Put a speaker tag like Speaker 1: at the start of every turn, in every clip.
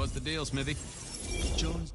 Speaker 1: what's the deal, Smithy? Jones.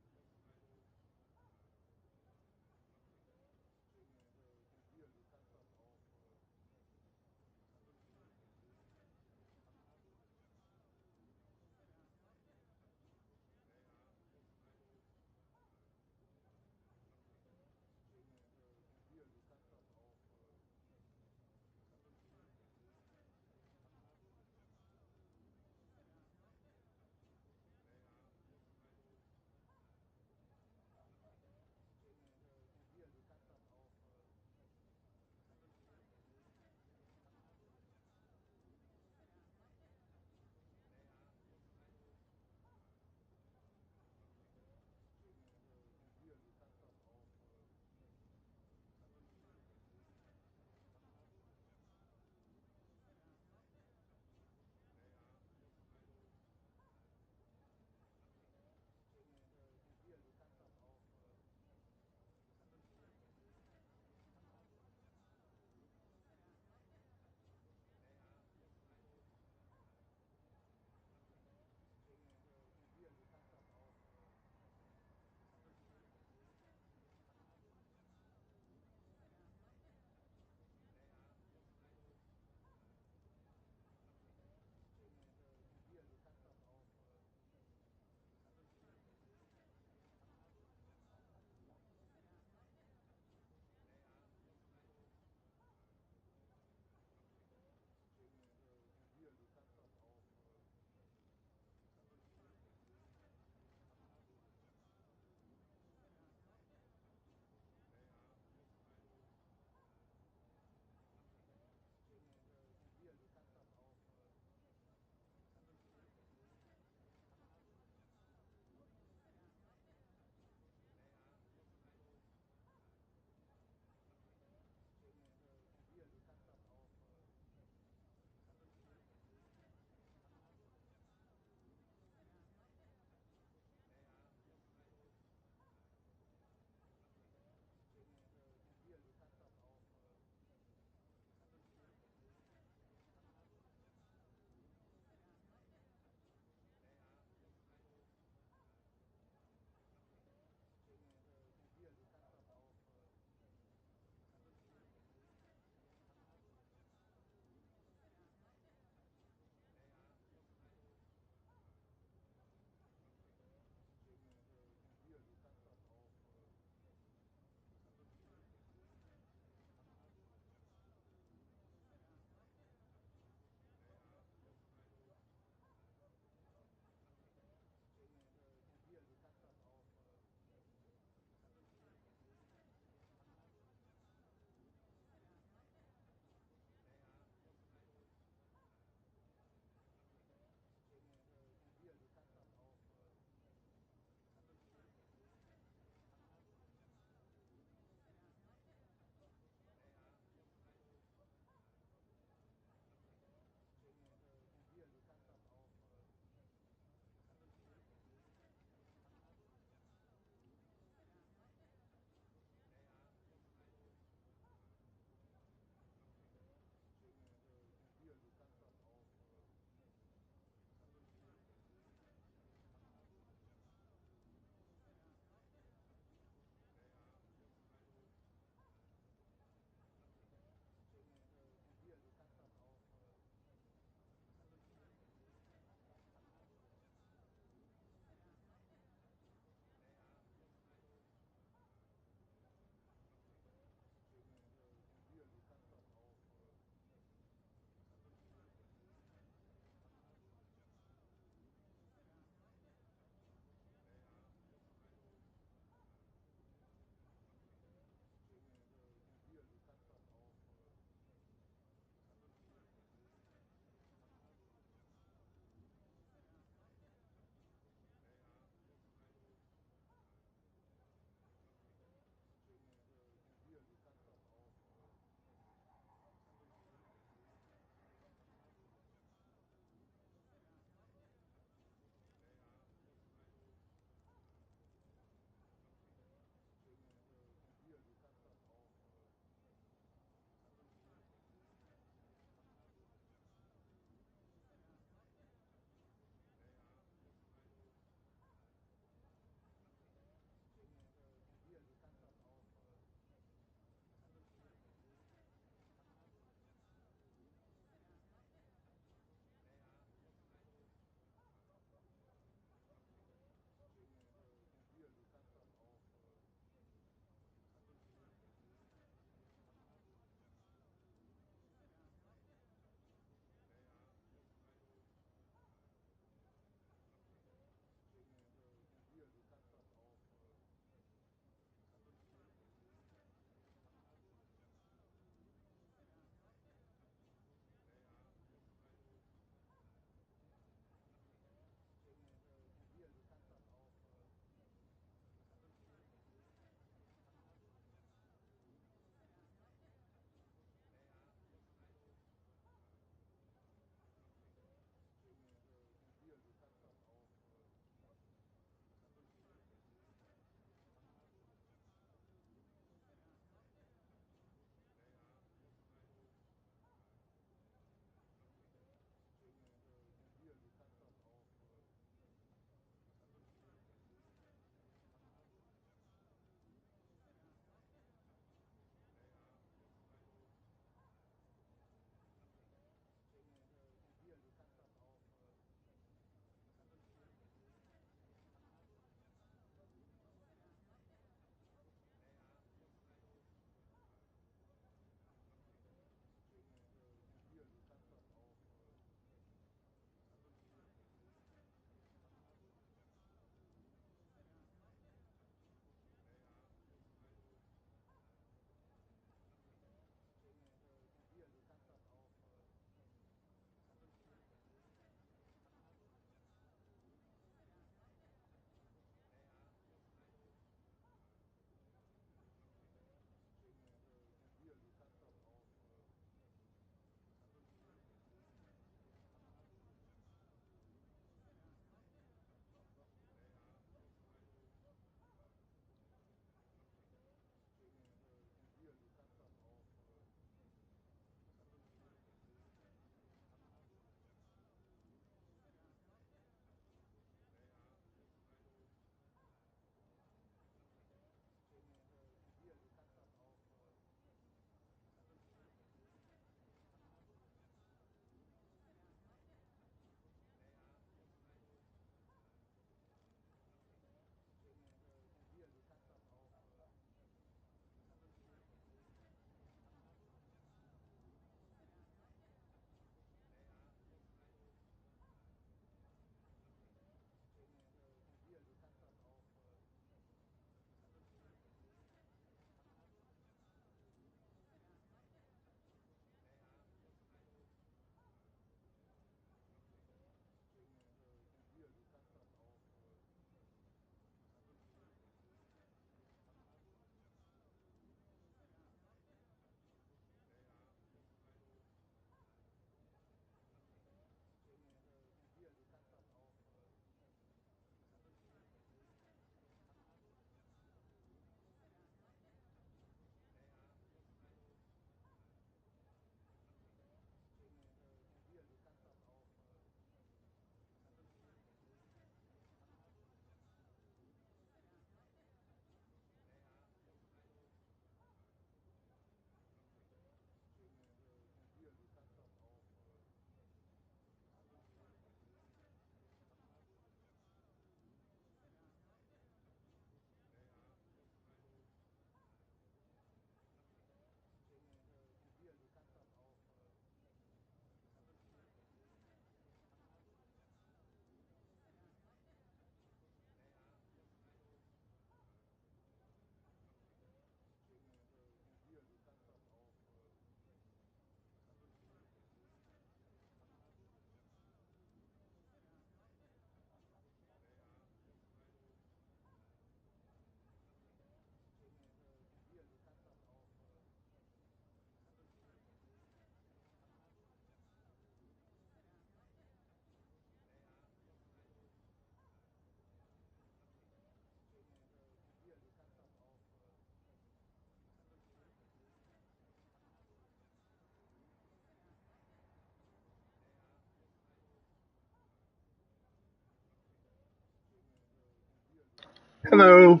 Speaker 2: Hello.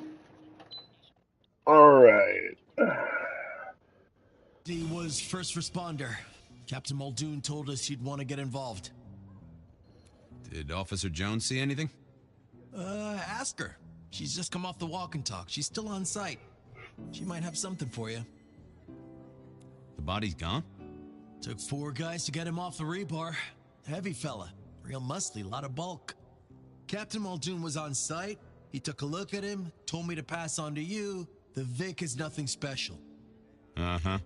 Speaker 2: All right.
Speaker 1: He was first responder. Captain Muldoon told us he'd want to get involved.
Speaker 3: Did Officer Jones see anything?
Speaker 1: Ask her. She's just come off the walk and talk. She's still on site. She might have something for you.
Speaker 3: The body's gone?
Speaker 1: Took 4 guys to get him off the rebar. Heavy fella. Real muscly, lot of bulk. Captain Muldoon was on site. He took a look at him, told me to pass on to you. The Vic is nothing special.
Speaker 3: Uh-huh.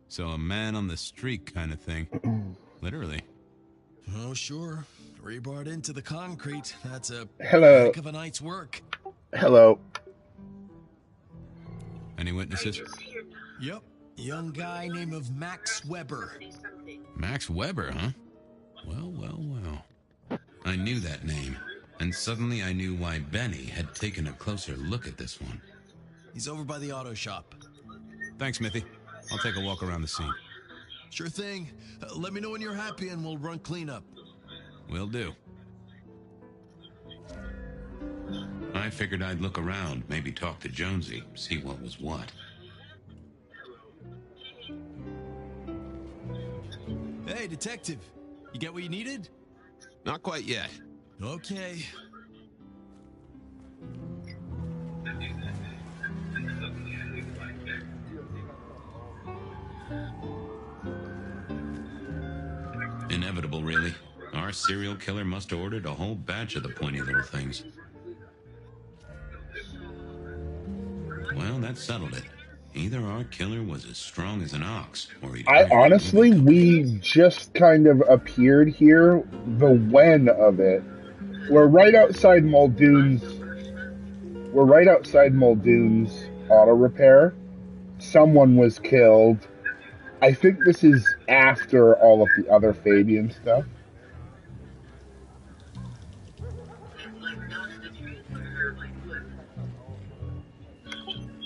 Speaker 3: So a man on the street kind of thing. Literally.
Speaker 1: Oh, sure. Rebarred into the concrete. That's a
Speaker 2: Hello.
Speaker 1: heck of a night's work.
Speaker 2: Hello.
Speaker 3: Any witnesses?
Speaker 1: Yep. Young guy named of Max Weber.
Speaker 3: Max Weber, huh? Well, well, well. I knew that name, and suddenly I knew why Benny had taken a closer look at this one.
Speaker 1: He's over by the auto shop.
Speaker 3: Thanks, Smithy. I'll take a walk around the scene.
Speaker 1: Sure thing. Let me know when you're happy and we'll run cleanup.
Speaker 3: Will do. I figured I'd look around, maybe talk to Jonesy, see what was what.
Speaker 1: Hey, detective. You get what you needed?
Speaker 3: Not quite yet.
Speaker 1: Okay.
Speaker 3: Inevitable, really. Our serial killer must have ordered a whole batch of the pointy little things. Well, that settled it. Either our killer was as strong as an ox, or he...
Speaker 2: We just kind of appeared here. The when of it. We're right outside Muldoon's auto repair. Someone was killed. I think this is after all of the other Fabian stuff.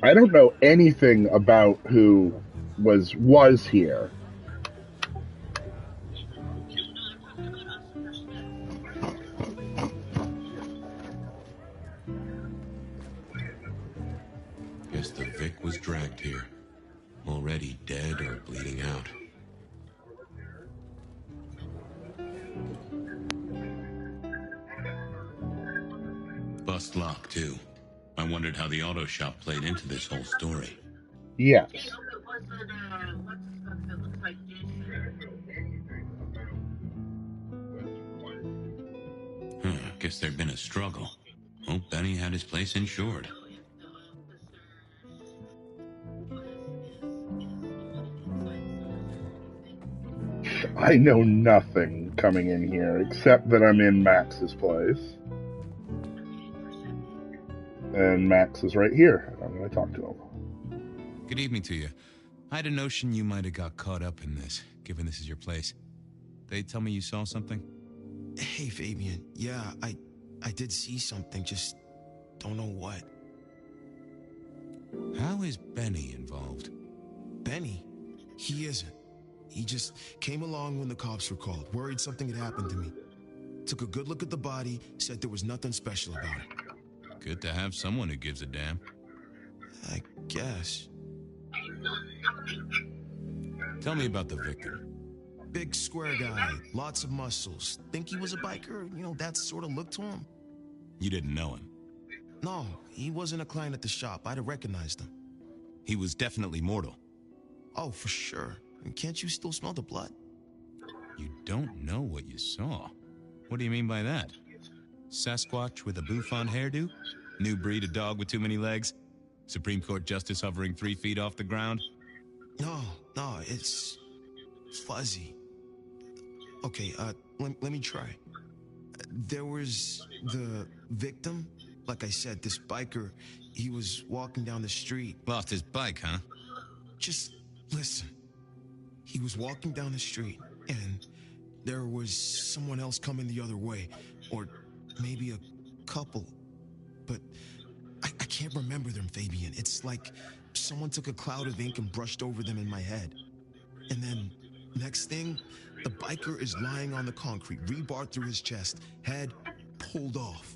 Speaker 2: I don't know anything about who was here.
Speaker 3: Guess the Vic was dragged here. Already dead or bleeding out. Bust lock, too. I wondered how the auto shop played into this whole story.
Speaker 2: Yes.
Speaker 3: Guess there'd been a struggle. Hope Benny had his place insured.
Speaker 2: I know nothing coming in here except that I'm in Max's place. And Max is right here. I'm going to talk to him.
Speaker 3: Good evening to you. I had a notion you might have got caught up in this, given this is your place. They tell me you saw something?
Speaker 4: Hey, Fabian. Yeah, I did see something, just don't know what.
Speaker 3: How is Benny involved?
Speaker 4: Benny? He isn't. He just came along when the cops were called, worried something had happened to me. Took a good look at the body, said there was nothing special about it.
Speaker 3: Good to have someone who gives a damn.
Speaker 4: I guess.
Speaker 3: Tell me about the victim.
Speaker 4: Big square guy, lots of muscles. Think he was a biker? You know, that sort of look to him.
Speaker 3: You didn't know him?
Speaker 4: No, he wasn't a client at the shop. I'd have recognized him.
Speaker 3: He was definitely mortal.
Speaker 4: Oh, for sure. And can't you still smell the blood?
Speaker 3: You don't know what you saw. What do you mean by that? Sasquatch with a bouffant hairdo? New breed of dog with too many legs? Supreme Court justice hovering 3 feet off the ground?
Speaker 4: No, it's fuzzy. Okay, let me try. There was the victim. Like I said, this biker, he was walking down the street.
Speaker 3: Lost his bike, huh?
Speaker 4: Just listen. He was walking down the street, and there was someone else coming the other way. Or maybe a couple. But I can't remember them, Fabian. It's like someone took a cloud of ink and brushed over them in my head. And then, next thing, the biker is lying on the concrete, rebar through his chest, head pulled off.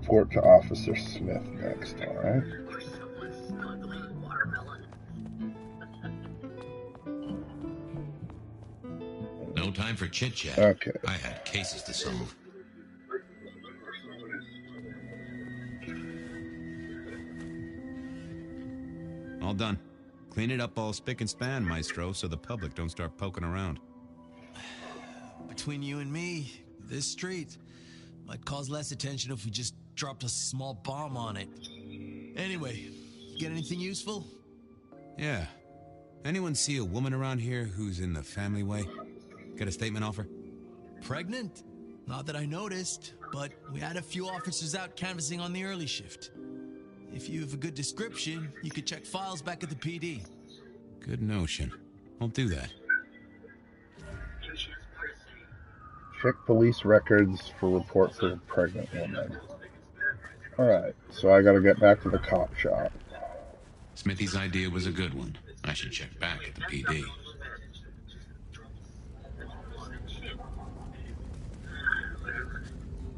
Speaker 2: Report to Officer Smith next, alright?
Speaker 5: Or someone smuggling watermelon.
Speaker 3: No time for chit-chat.
Speaker 2: Okay.
Speaker 3: I had cases to solve. All done. Clean it up all spick and span, Maestro, so the public don't start poking around.
Speaker 1: Between you and me, this street might cause less attention if we just dropped a small bomb on it. Anyway, get anything useful?
Speaker 3: Yeah. Anyone see a woman around here who's in the family way? Get a statement off her?
Speaker 1: Pregnant? Not that I noticed, but we had a few officers out canvassing on the early shift. If you have a good description, you could check files back at the PD.
Speaker 3: Good notion. I'll do that.
Speaker 2: Check police records for reports of a pregnant woman. Alright, so I gotta get back to the cop shop.
Speaker 3: Smithy's idea was a good one. I should check back at the PD.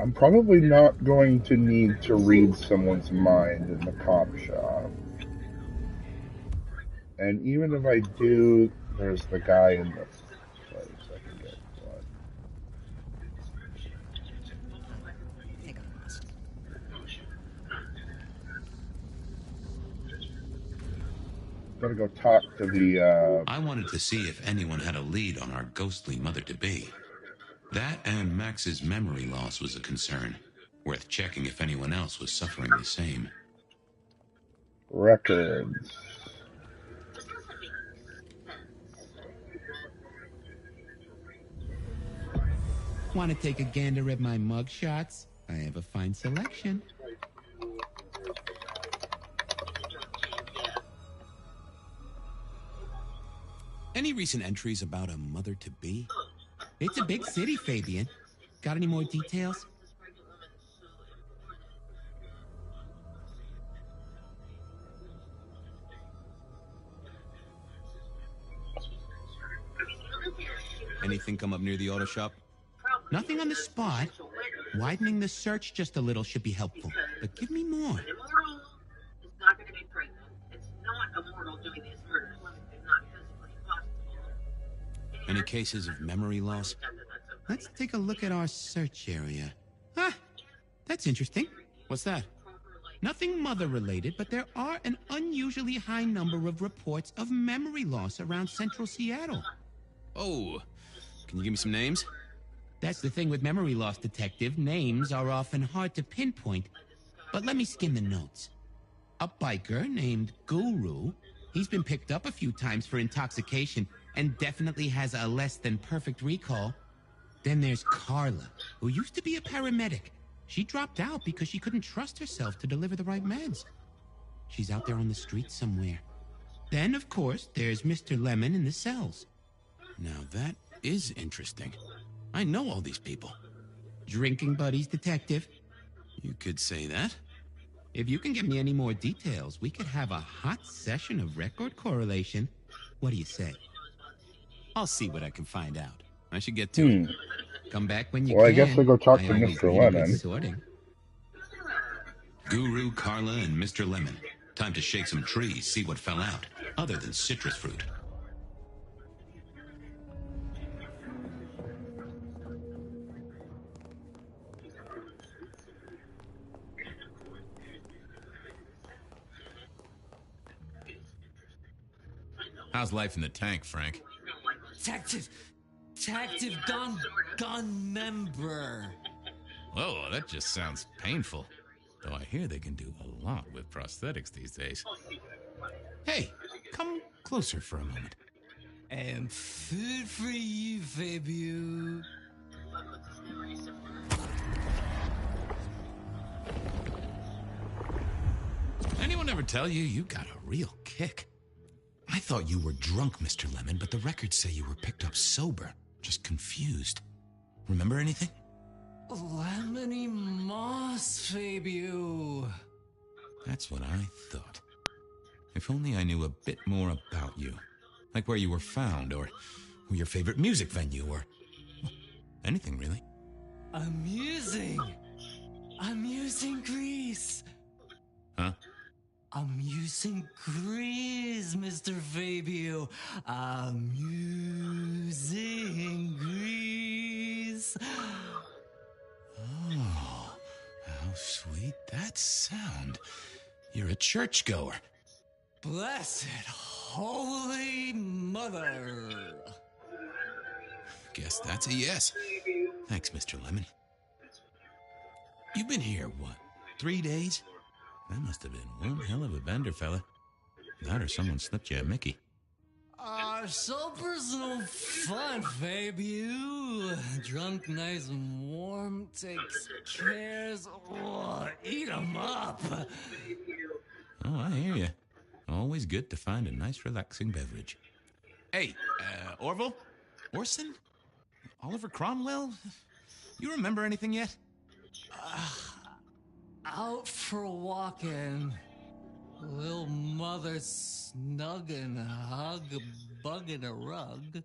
Speaker 2: I'm probably not going to need to read someone's mind in the cop shop. And even if I do, there's the guy in the place I can get blood. Gotta go talk to the,
Speaker 3: I wanted to see if anyone had a lead on our ghostly mother-to-be. That and Max's memory loss was a concern. Worth checking if anyone else was suffering the same.
Speaker 2: records.
Speaker 6: Want to take a gander at my mug shots? I have a fine selection.
Speaker 3: Any recent entries about a mother-to-be?
Speaker 6: It's a big city, Fabian. Got any more details?
Speaker 3: Anything come up near the auto shop?
Speaker 6: Nothing on the spot. Widening the search just a little should be helpful. But give me more.
Speaker 5: An immortal is not going to be pregnant. It's not immortal doing these murders. It's not physically possible.
Speaker 3: Any cases of memory loss?
Speaker 6: Let's take a look at our search area. Ah, that's interesting.
Speaker 3: What's that?
Speaker 6: Nothing mother-related, but there are an unusually high number of reports of memory loss around central Seattle.
Speaker 3: Oh, can you give me some names?
Speaker 6: That's the thing with memory loss, Detective. Names are often hard to pinpoint. But let me skim the notes. A biker named Guru. He's been picked up a few times for intoxication and definitely has a less than perfect recall. Then there's Carla, who used to be a paramedic. She dropped out because she couldn't trust herself to deliver the right meds. She's out there on the streets somewhere. Then, of course, there's Mr. Lemon in the cells.
Speaker 3: Now that is interesting. I know all these people.
Speaker 6: Drinking buddies, Detective.
Speaker 3: You could say that.
Speaker 6: If you can give me any more details, we could have a hot session of record correlation. What do you say?
Speaker 3: I'll see what I can find out. I should get to it.
Speaker 6: Come back when you
Speaker 2: Well,
Speaker 6: can.
Speaker 2: I guess we go talk to
Speaker 6: always
Speaker 2: Mr.
Speaker 6: need a good
Speaker 2: Lemon.
Speaker 6: sorting.
Speaker 3: Guru, Carla, and Mr. Lemon. Time to shake some trees, see what fell out, other than citrus fruit. How's life in the tank, Frank?
Speaker 7: Detective gun member.
Speaker 3: Oh, that just sounds painful. Though I hear they can do a lot with prosthetics these days. Hey, come closer for a moment.
Speaker 7: And food for you, Fabio.
Speaker 3: Anyone ever tell you you got a real kick? I thought you were drunk, Mr. Lemon, but the records say you were picked up sober, just confused. Remember anything?
Speaker 7: Lemony moss, Fabio.
Speaker 3: That's what I thought. If only I knew a bit more about you. Like where you were found, or your favorite music venue, or anything really.
Speaker 7: Amusing. I'm using grease.
Speaker 3: Huh?
Speaker 7: I'm using grease, Mr. Fabio. I'm using grease.
Speaker 3: Oh, how sweet that sound. You're a churchgoer.
Speaker 7: Blessed Holy Mother.
Speaker 3: Guess that's a yes. Thanks, Mr. Lemon. You've been here, what, 3 days? That must have been one hell of a bender, fella. That or someone slipped you a Mickey.
Speaker 7: So personal fun, Fabio. Drunk, nice and warm, takes cares. Oh, eat 'em up.
Speaker 3: Oh, I hear you. Always good to find a nice, relaxing beverage. Hey, Orville? Orson? Oliver Cromwell? You remember anything yet?
Speaker 7: Out for walking. Little mother snug and hug a bug in a rug.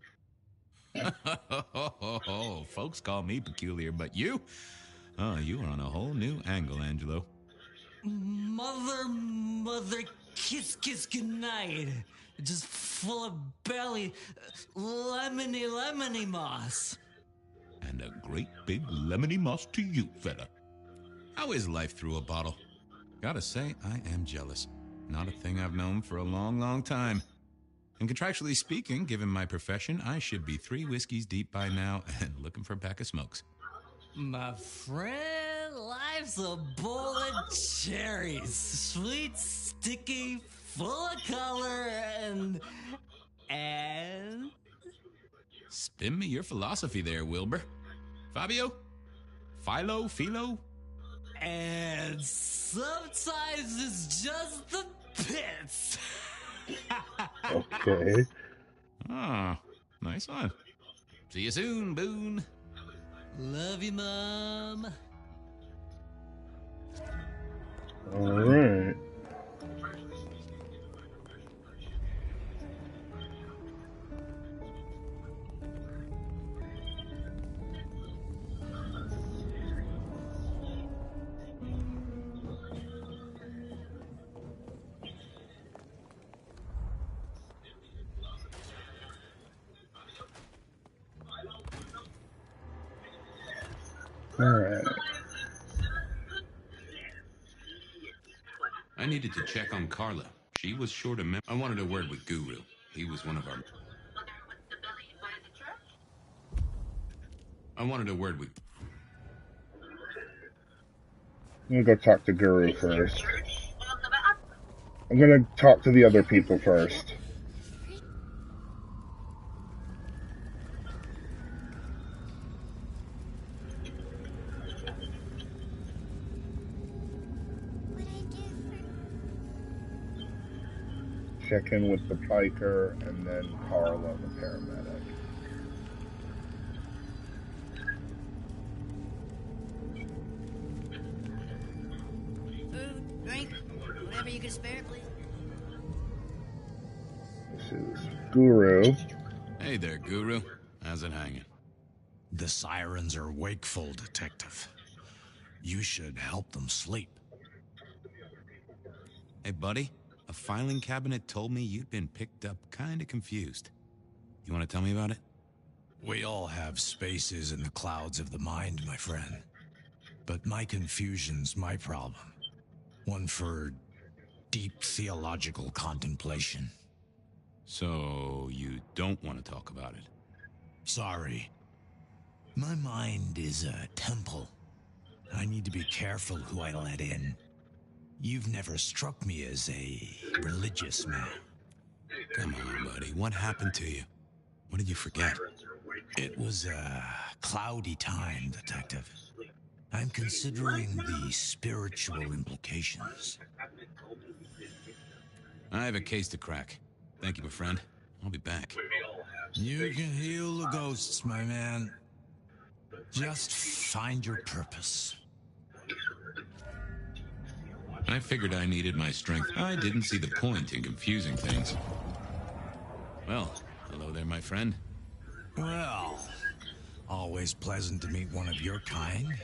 Speaker 3: Folks call me peculiar, but you? Oh, you are on a whole new angle, Angelo.
Speaker 7: Mother, kiss, goodnight. Just full of belly, lemony moss.
Speaker 3: And a great big lemony moss to you, fella. How is life through a bottle? Gotta say, I am jealous. Not a thing I've known for a long, long time. And contractually speaking, given my profession, I should be 3 whiskeys deep by now and looking for a pack of smokes.
Speaker 7: My friend, life's a bowl of cherries. Sweet, sticky, full of color, and...
Speaker 3: Spin me your philosophy there, Wilbur. Fabio? Philo?
Speaker 7: And sometimes it's just the pits.
Speaker 2: Okay.
Speaker 3: Ah, nice one. See you soon, Boone.
Speaker 7: Love you, Mom.
Speaker 2: All right. All right.
Speaker 3: I needed to check on Carla. She was short of I wanted a word with Guru. He was one of our... I wanted a word with...
Speaker 2: I'm gonna go talk to Guru first. I'm gonna talk to the other people first. Check in with the piker and then Carla, the paramedic.
Speaker 8: Food, drink, whatever you can spare, please.
Speaker 2: This is Guru.
Speaker 3: Hey there, Guru. How's it hanging?
Speaker 9: The sirens are wakeful, Detective. You should help them sleep.
Speaker 3: Hey, buddy. A filing cabinet told me you'd been picked up kinda confused. You want to tell me about it?
Speaker 9: We all have spaces in the clouds of the mind, my friend. But my confusion's my problem. One for deep theological contemplation.
Speaker 3: So, you don't want to talk about it?
Speaker 9: Sorry. My mind is a temple. I need to be careful who I let in. You've never struck me as a religious man.
Speaker 3: Come on, buddy. What happened to you? What did you forget?
Speaker 9: It was a cloudy time, Detective. I'm considering the spiritual implications.
Speaker 3: I have a case to crack. Thank you, my friend. I'll be back.
Speaker 9: You can heal the ghosts, my man. Just find your purpose.
Speaker 3: I figured I needed my strength. I didn't see the point in confusing things. Well, hello there, my friend.
Speaker 9: Well, always pleasant to meet one of your kind.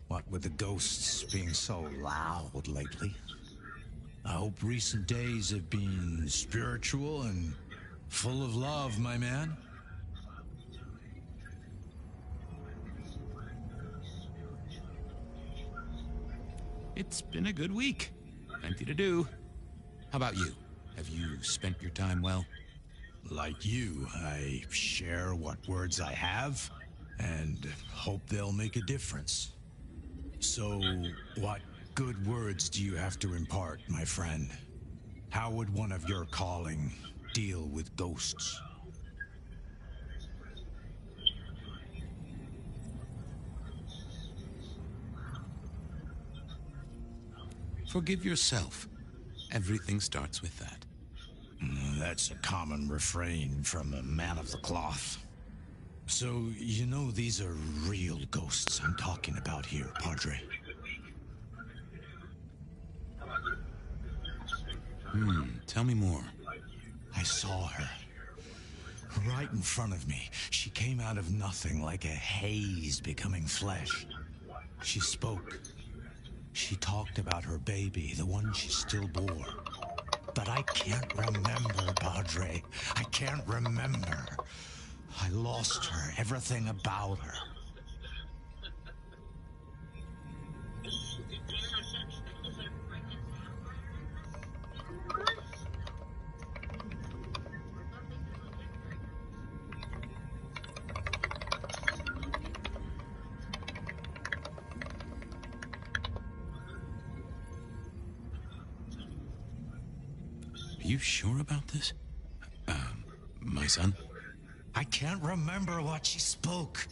Speaker 9: What with the ghosts being so loud lately? I hope recent days have been spiritual and full of love, my man.
Speaker 3: It's been a good week. Plenty to do. How about you? Have you spent your time well?
Speaker 9: Like you, I share what words I have and hope they'll make a difference. So, what good words do you have to impart, my friend? How would one of your calling deal with ghosts?
Speaker 3: Forgive yourself. Everything starts with that.
Speaker 9: That's a common refrain from a man of the cloth. So, you know these are real ghosts I'm talking about here, Padre.
Speaker 3: Tell me more.
Speaker 9: I saw her. Right in front of me. She came out of nothing like a haze becoming flesh. She spoke. She talked about her baby, the one she still bore. But I can't remember, Padre. I can't remember. I lost her, everything about her.
Speaker 3: Are you sure about this? My son?
Speaker 9: I can't remember what she spoke,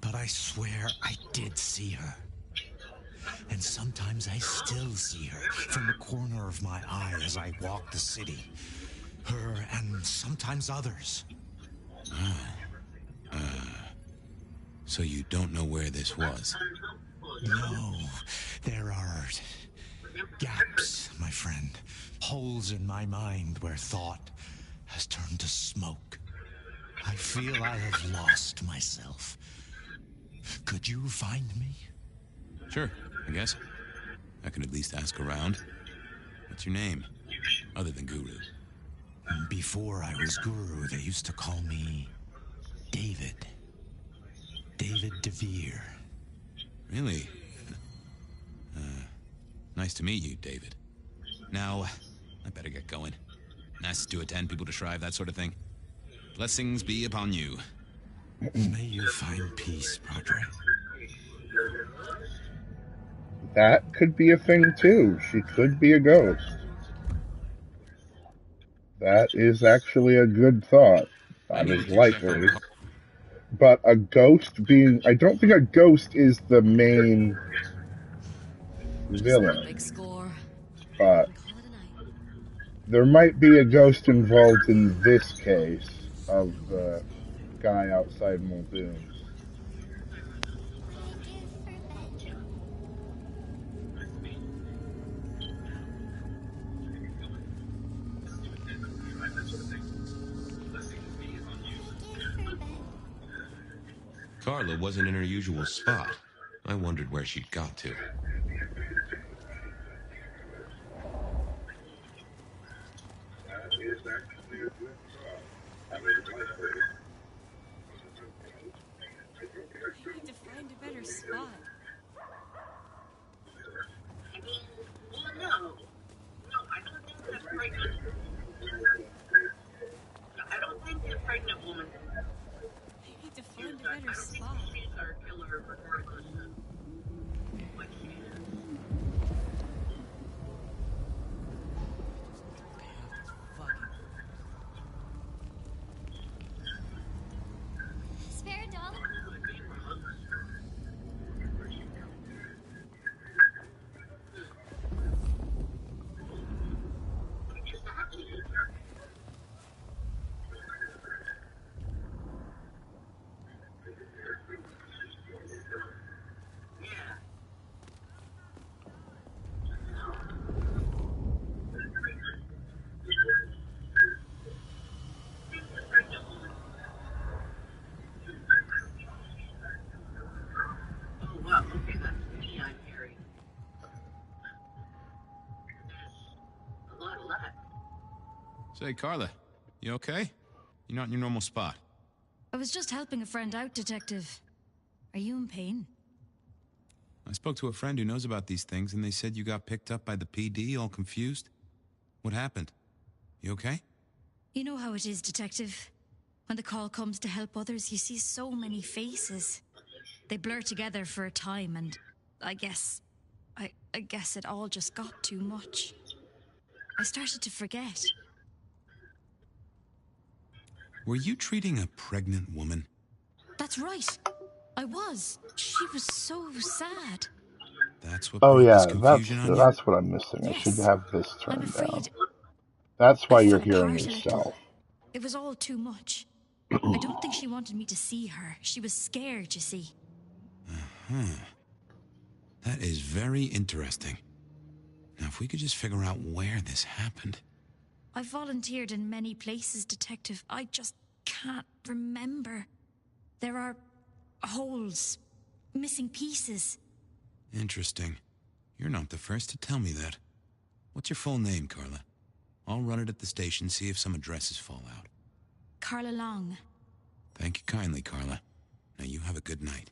Speaker 9: but I swear I did see her. And sometimes I still see her from the corner of my eye as I walk the city. Her and sometimes others.
Speaker 3: So you don't know where this was?
Speaker 9: No, there are gaps, my friend. Holes in my mind where thought has turned to smoke. I feel I have lost myself. Could you find me?
Speaker 3: Sure, I guess. I can at least ask around. What's your name? Other than Guru.
Speaker 9: Before I was Guru, they used to call me David. David DeVere.
Speaker 3: Really? Nice to meet you, David. Now, I better get going. Nice to attend, people to shrive, that sort of thing. Blessings be upon you.
Speaker 9: May you find peace, Padre.
Speaker 2: That could be a thing too. She could be a ghost. That is actually a good thought. That is likely. But a ghost being... I don't think a ghost is the main villain.
Speaker 8: Big score.
Speaker 2: But there might be a ghost involved in this case of the guy outside Muldoon's.
Speaker 10: Carla wasn't in her usual spot. I wondered where she'd got to.
Speaker 8: You need to find a better spot.
Speaker 5: No, I don't think that pregnant. I don't think that pregnant woman.
Speaker 8: You need to find a better spot.
Speaker 5: She's our killer regardless of what she is.
Speaker 8: Spare a dollar?
Speaker 5: luck.
Speaker 3: Say, Carla, you okay? You're not in your normal spot.
Speaker 11: I was just helping a friend out, Detective. Are you in pain?
Speaker 3: I spoke to a friend who knows about these things, and they said you got picked up by the PD, all confused. What happened? You okay?
Speaker 11: You know how it is, Detective. When the call comes to help others, you see so many faces. They blur together for a time, and I guess it all just got too much. I started to forget.
Speaker 3: Were you treating a pregnant woman?
Speaker 11: That's right. I was. She was so sad.
Speaker 3: That's what
Speaker 2: Oh
Speaker 3: brought
Speaker 2: yeah,
Speaker 3: this confusion on you?
Speaker 2: that's what I'm missing. I should
Speaker 11: Yes.
Speaker 2: have this
Speaker 11: I'm
Speaker 2: turned
Speaker 11: afraid
Speaker 2: down. That's why
Speaker 11: I
Speaker 2: you're
Speaker 11: fell
Speaker 2: hearing
Speaker 11: apart a little.
Speaker 2: yourself.
Speaker 11: It was all too much. I don't think she wanted me to see her. She was scared, you see.
Speaker 3: That is very interesting. Now, if we could just figure out where this happened.
Speaker 11: I volunteered in many places, Detective. I just can't remember. There are holes, missing pieces.
Speaker 3: Interesting. You're not the first to tell me that. What's your full name, Carla? I'll run it at the station, see if some addresses fall out.
Speaker 11: Carla Long.
Speaker 3: Thank you kindly, Carla. Now you have a good night.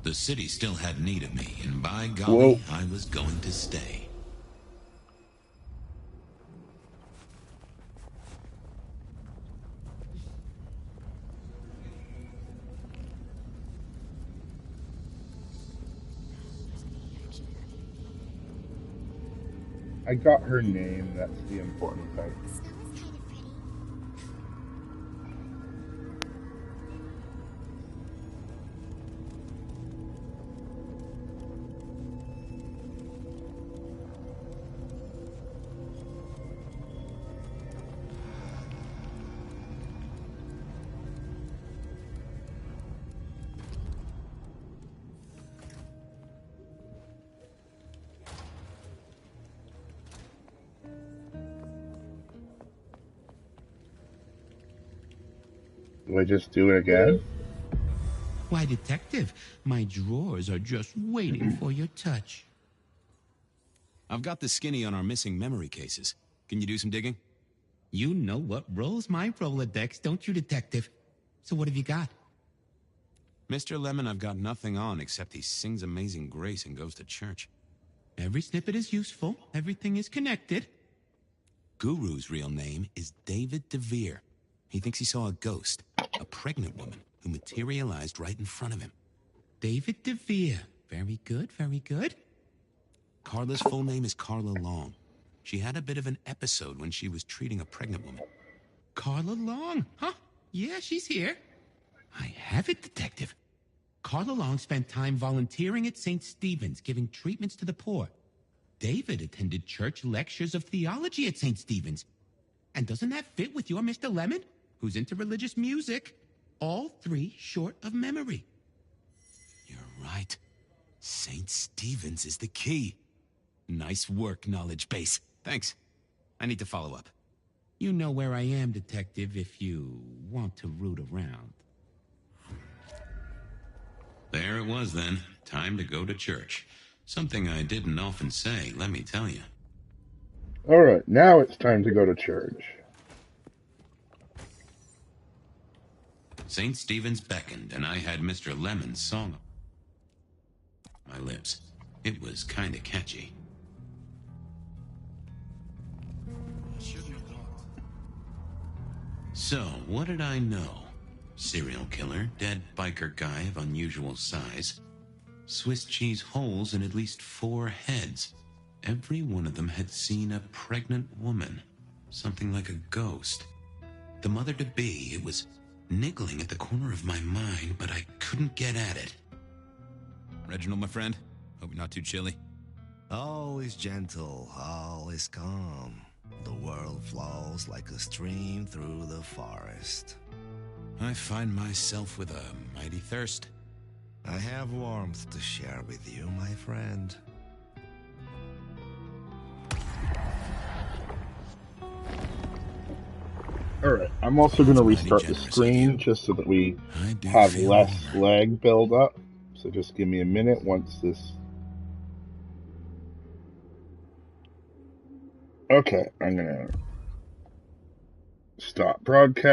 Speaker 10: The city still had need of me, and by golly,
Speaker 2: Whoa.
Speaker 10: I was going to stay.
Speaker 2: I got her name, that's the important thing. Do I just do it again?
Speaker 6: Why, Detective, my drawers are just waiting for your touch.
Speaker 3: I've got the skinny on our missing memory cases. Can you do some digging?
Speaker 6: You know what rolls my Rolodex, don't you, Detective? So what have you got?
Speaker 3: Mr. Lemon, I've got nothing on except he sings Amazing Grace and goes to church.
Speaker 6: Every snippet is useful. Everything is connected.
Speaker 3: Guru's real name is David DeVere. He thinks he saw a ghost, a pregnant woman who materialized right in front of him.
Speaker 6: David DeVere. Very good, very good.
Speaker 3: Carla's full name is Carla Long. She had a bit of an episode when she was treating a pregnant woman.
Speaker 6: Carla Long, huh? Yeah, she's here. I have it, Detective. Carla Long spent time volunteering at St. Stephen's, giving treatments to the poor. David attended church lectures of theology at St. Stephen's. And doesn't that fit with your Mr. Lemon, who's into religious music? All three short of memory.
Speaker 3: You're right. St. Stephen's is the key. Nice work, knowledge base. Thanks. I need to follow up.
Speaker 6: You know where I am, Detective, if you want to root around.
Speaker 10: There it was then. Time to go to church. Something I didn't often say, let me tell you.
Speaker 2: Alright, now it's time to go to church.
Speaker 10: St. Stephen's beckoned, and I had Mr. Lemon's song on my lips. It was kinda catchy. So, what did I know? Serial killer, dead biker guy of unusual size, Swiss cheese holes in at least 4 heads. Every one of them had seen a pregnant woman, something like a ghost. The mother-to-be, it was niggling at the corner of my mind, but I couldn't get at it.
Speaker 3: Reginald, my friend, hope you're not too chilly.
Speaker 12: All is gentle, all is calm. The world flows like a stream through the forest.
Speaker 3: I find myself with a mighty thirst.
Speaker 12: I have warmth to share with you, my friend.
Speaker 2: Alright, I'm also going to restart the screen just so that we have less lag build up. So just give me a minute once this... Okay, I'm going to stop broadcast.